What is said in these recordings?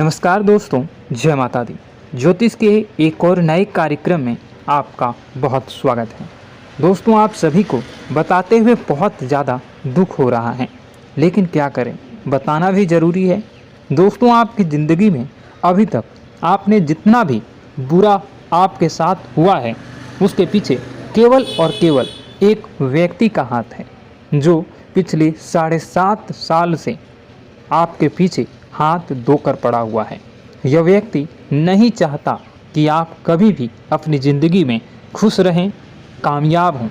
नमस्कार दोस्तों, जय माता दी। ज्योतिष के एक और नए कार्यक्रम में आपका बहुत स्वागत है। दोस्तों, आप सभी को बताते हुए बहुत ज़्यादा दुख हो रहा है, लेकिन क्या करें, बताना भी ज़रूरी है। दोस्तों, आपकी ज़िंदगी में अभी तक आपने जितना भी बुरा आपके साथ हुआ है, उसके पीछे केवल और केवल एक व्यक्ति का हाथ है, जो पिछले 7.5 साल से आपके पीछे हाथ धोकर पड़ा हुआ है। यह व्यक्ति नहीं चाहता कि आप कभी भी अपनी ज़िंदगी में खुश रहें, कामयाब हों,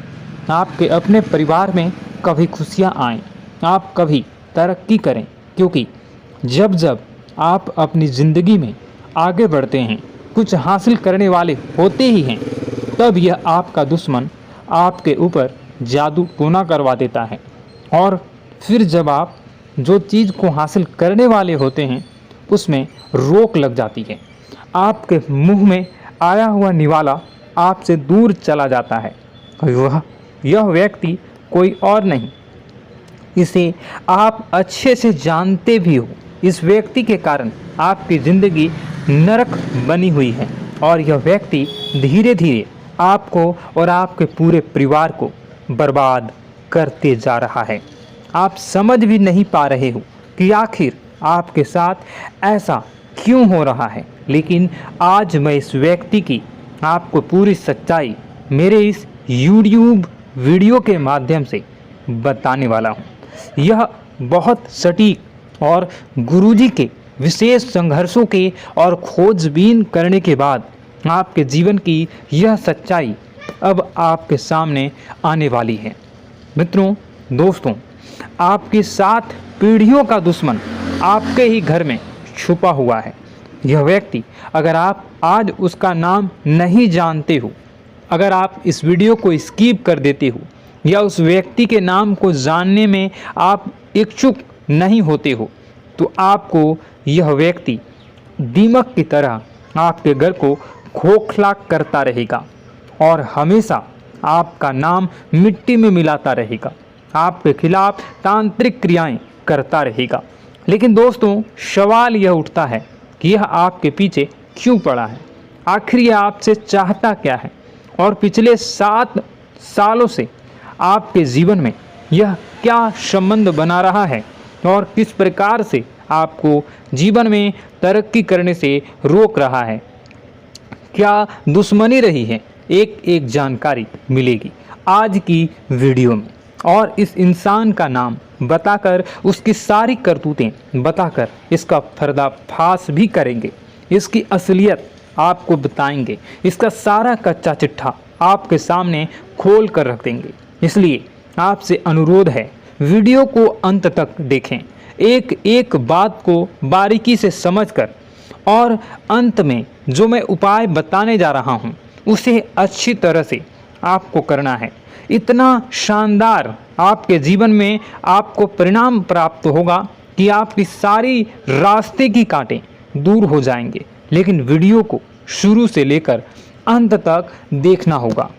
आपके अपने परिवार में कभी खुशियाँ आएँ, आप कभी तरक्की करें, क्योंकि जब जब आप अपनी ज़िंदगी में आगे बढ़ते हैं, कुछ हासिल करने वाले होते ही हैं, तब यह आपका दुश्मन आपके ऊपर जादू टोना करवा देता है। और फिर जब आप जो चीज़ को हासिल करने वाले होते हैं, उसमें रोक लग जाती है। आपके मुंह में आया हुआ निवाला आपसे दूर चला जाता है। यह व्यक्ति कोई और नहीं, इसे आप अच्छे से जानते भी हो। इस व्यक्ति के कारण आपकी ज़िंदगी नरक बनी हुई है, और यह व्यक्ति धीरे धीरे आपको और आपके पूरे परिवार को बर्बाद करते जा रहा है। आप समझ भी नहीं पा रहे हो कि आखिर आपके साथ ऐसा क्यों हो रहा है, लेकिन आज मैं इस व्यक्ति की आपको पूरी सच्चाई मेरे इस YouTube वीडियो के माध्यम से बताने वाला हूँ। यह बहुत सटीक और गुरुजी के विशेष संघर्षों के और खोजबीन करने के बाद आपके जीवन की यह सच्चाई अब आपके सामने आने वाली है। मित्रों, दोस्तों, आपके 7 पीढ़ियों का दुश्मन आपके ही घर में छुपा हुआ है। यह व्यक्ति, अगर आप आज उसका नाम नहीं जानते हो, अगर आप इस वीडियो को स्किप कर देते हो, या उस व्यक्ति के नाम को जानने में आप इच्छुक नहीं होते हो, तो आपको यह व्यक्ति दीमक की तरह आपके घर को खोखला करता रहेगा और हमेशा आपका नाम मिट्टी में मिलाता रहेगा, आपके खिलाफ तांत्रिक क्रियाएं करता रहेगा। लेकिन दोस्तों, सवाल यह उठता है कि यह आपके पीछे क्यों पड़ा है, आखिर यह आपसे चाहता क्या है, और पिछले 7 सालों से आपके जीवन में यह क्या संबंध बना रहा है, और किस प्रकार से आपको जीवन में तरक्की करने से रोक रहा है, क्या दुश्मनी रही है। एक एक जानकारी मिलेगी आज की वीडियो में, और इस इंसान का नाम बताकर, उसकी सारी करतूतें बताकर इसका पर्दाफाश भी करेंगे, इसकी असलियत आपको बताएंगे, इसका सारा कच्चा चिट्ठा आपके सामने खोल कर रख देंगे। इसलिए आपसे अनुरोध है, वीडियो को अंत तक देखें, एक एक बात को बारीकी से समझकर, और अंत में जो मैं उपाय बताने जा रहा हूँ उसे अच्छी तरह से आपको करना है। इतना शानदार आपके जीवन में आपको परिणाम प्राप्त होगा कि आपकी सारी रास्ते की कांटे दूर हो जाएंगे। लेकिन वीडियो को शुरू से लेकर अंत तक देखना होगा,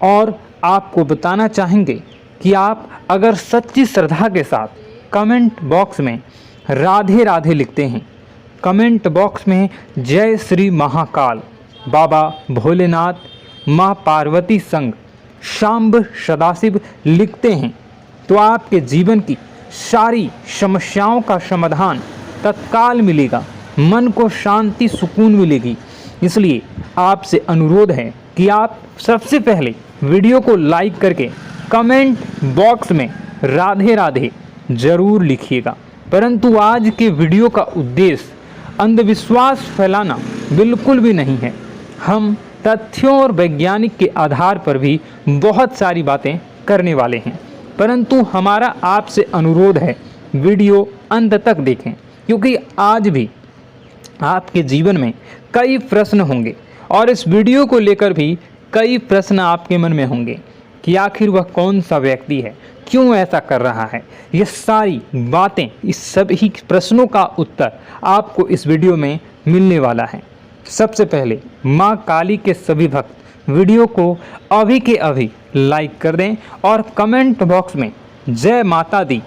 और आपको बताना चाहेंगे कि आप अगर सच्ची श्रद्धा के साथ कमेंट बॉक्स में राधे राधे लिखते हैं, कमेंट बॉक्स में जय श्री महाकाल, बाबा भोलेनाथ, माँ पार्वती संग, शांब सदाशिव लिखते हैं, तो आपके जीवन की सारी समस्याओं का समाधान तत्काल मिलेगा, मन को शांति सुकून मिलेगी। इसलिए आपसे अनुरोध है कि आप सबसे पहले वीडियो को लाइक करके कमेंट बॉक्स में राधे राधे जरूर लिखिएगा। परंतु आज के वीडियो का उद्देश्य अंधविश्वास फैलाना बिल्कुल भी नहीं है। हम तथ्यों और वैज्ञानिक के आधार पर भी बहुत सारी बातें करने वाले हैं, परंतु हमारा आपसे अनुरोध है, वीडियो अंत तक देखें, क्योंकि आज भी आपके जीवन में कई प्रश्न होंगे, और इस वीडियो को लेकर भी कई प्रश्न आपके मन में होंगे कि आखिर वह कौन सा व्यक्ति है, क्यों ऐसा कर रहा है। ये सारी बातें, इस सभी प्रश्नों का उत्तर आपको इस वीडियो में मिलने वाला है। सबसे पहले माँ काली के सभी भक्त वीडियो को अभी के अभी लाइक कर दें, और कमेंट बॉक्स में जय माता दी,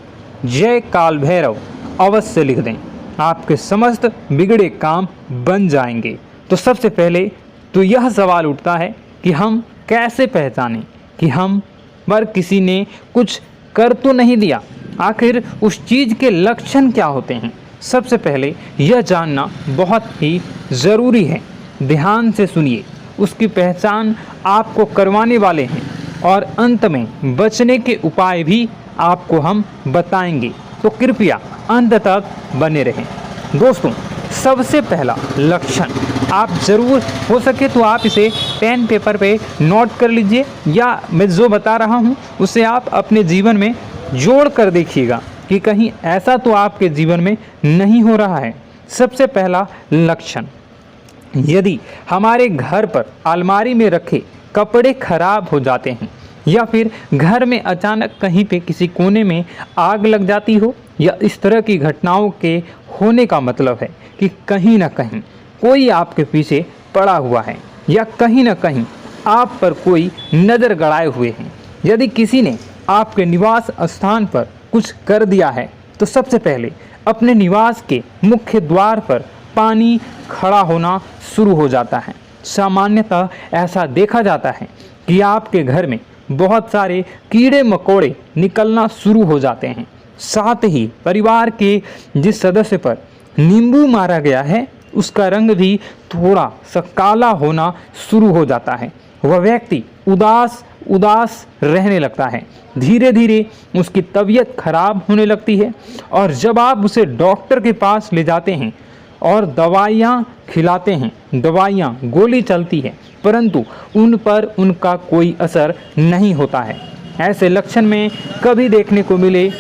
जय काल भैरव अवश्य लिख दें। आपके समस्त बिगड़े काम बन जाएंगे। तो सबसे पहले तो यह सवाल उठता है कि हम कैसे पहचानें कि हम पर किसी ने कुछ कर तो नहीं दिया। आखिर उस चीज़ के लक्षण क्या होते हैं? सबसे पहले यह जानना बहुत ही ज़रूरी है। ध्यान से सुनिए, उसकी पहचान आपको करवाने वाले हैं और अंत में बचने के उपाय भी आपको हम बताएंगे। तो कृपया अंत तक बने रहें। दोस्तों, सबसे पहला लक्षण आप ज़रूर हो सके तो आप इसे पेन पेपर पे नोट कर लीजिए, या मैं जो बता रहा हूँ उसे आप अपने जीवन में जोड़ कर देखिएगा कि कहीं ऐसा तो आपके जीवन में नहीं हो रहा है। सबसे पहला लक्षण, यदि हमारे घर पर अलमारी में रखे कपड़े खराब हो जाते हैं या फिर घर में अचानक कहीं पे किसी कोने में आग लग जाती हो, या इस तरह की घटनाओं के होने का मतलब है कि कहीं ना कहीं कोई आपके पीछे पड़ा हुआ है या कहीं ना कहीं आप पर कोई नज़र गड़ाए हुए हैं। यदि किसी ने आपके निवास स्थान पर कुछ कर दिया है तो सबसे पहले अपने निवास के मुख्य द्वार पर पानी खड़ा होना शुरू हो जाता है। सामान्यतः ऐसा देखा जाता है कि आपके घर में बहुत सारे कीड़े मकोड़े निकलना शुरू हो जाते हैं। साथ ही परिवार के जिस सदस्य पर नींबू मारा गया है उसका रंग भी थोड़ा सा काला होना शुरू हो जाता है। वह व्यक्ति उदास रहने लगता है। धीरे धीरे उसकी तबीयत खराब होने लगती है और जब आप उसे डॉक्टर के पास ले जाते हैं और दवाइयाँ खिलाते हैं, दवाइयाँ गोली चलती है, परंतु उन पर उनका कोई असर नहीं होता है। ऐसे लक्षण में कभी देखने को मिले,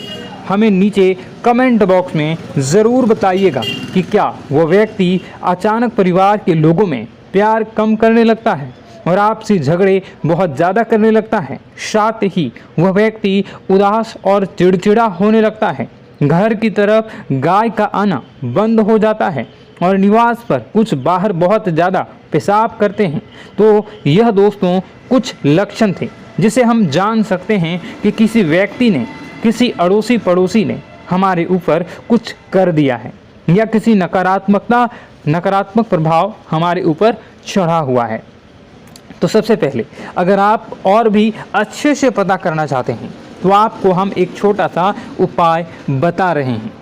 हमें नीचे कमेंट बॉक्स में ज़रूर बताइएगा कि क्या वह व्यक्ति अचानक परिवार के लोगों में प्यार कम करने लगता है और आपसे झगड़े बहुत ज़्यादा करने लगता है। साथ ही वह व्यक्ति उदास और चिड़चिड़ा होने लगता है। घर की तरफ गाय का आना बंद हो जाता है और निवास पर कुछ बाहर बहुत ज़्यादा पेशाब करते हैं। तो यह दोस्तों कुछ लक्षण थे जिसे हम जान सकते हैं कि किसी व्यक्ति ने, किसी अड़ोसी पड़ोसी ने हमारे ऊपर कुछ कर दिया है या किसी नकारात्मक प्रभाव हमारे ऊपर चढ़ा हुआ है। तो सबसे पहले अगर आप और भी अच्छे से पता करना चाहते हैं तो आपको हम एक छोटा सा उपाय बता रहे हैं।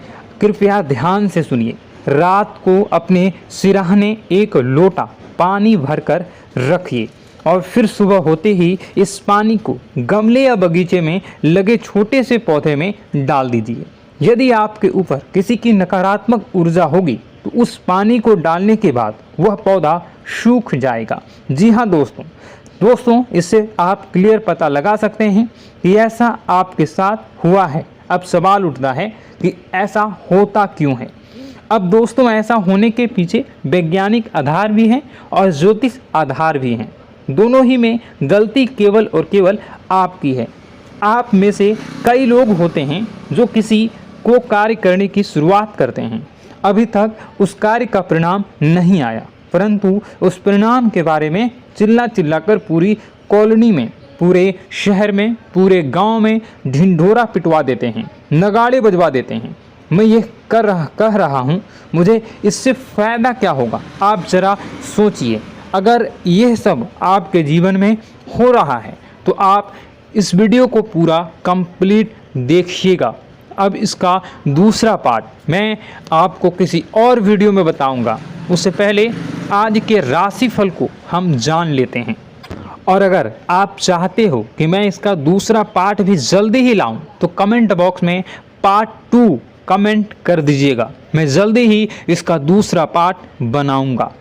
कृपया ध्यान से सुनिए। रात को अपने सिरहाने एक लोटा पानी भरकर रखिए और फिर सुबह होते ही इस पानी को गमले या बगीचे में लगे छोटे से पौधे में डाल दीजिए। यदि आपके ऊपर किसी की नकारात्मक ऊर्जा होगी तो उस पानी को डालने के बाद वह पौधा सूख जाएगा। जी हाँ दोस्तों, इससे आप क्लियर पता लगा सकते हैं कि ऐसा आपके साथ हुआ है। अब सवाल उठता है कि ऐसा होता क्यों है। अब दोस्तों, ऐसा होने के पीछे वैज्ञानिक आधार भी हैं और ज्योतिष आधार भी हैं। दोनों ही में गलती केवल और केवल आपकी है। आप में से कई लोग होते हैं जो किसी को कार्य करने की शुरुआत करते हैं, अभी तक उस कार्य का परिणाम नहीं आया, परंतु उस परिणाम के बारे में चिल्ला कर पूरी कॉलोनी में, पूरे शहर में, पूरे गांव में ढिंढोरा पिटवा देते हैं, नगाड़े बजवा देते हैं। मैं ये कह रहा हूँ, मुझे इससे फ़ायदा क्या होगा? आप ज़रा सोचिए। अगर यह सब आपके जीवन में हो रहा है तो आप इस वीडियो को पूरा कंप्लीट देखिएगा। अब इसका दूसरा पार्ट मैं आपको किसी और वीडियो में बताऊंगा। उससे पहले आज के राशिफल को हम जान लेते हैं। और अगर आप चाहते हो कि मैं इसका दूसरा पार्ट भी जल्दी ही लाऊं तो कमेंट बॉक्स में पार्ट 2 कमेंट कर दीजिएगा। मैं जल्दी ही इसका दूसरा पार्ट बनाऊंगा।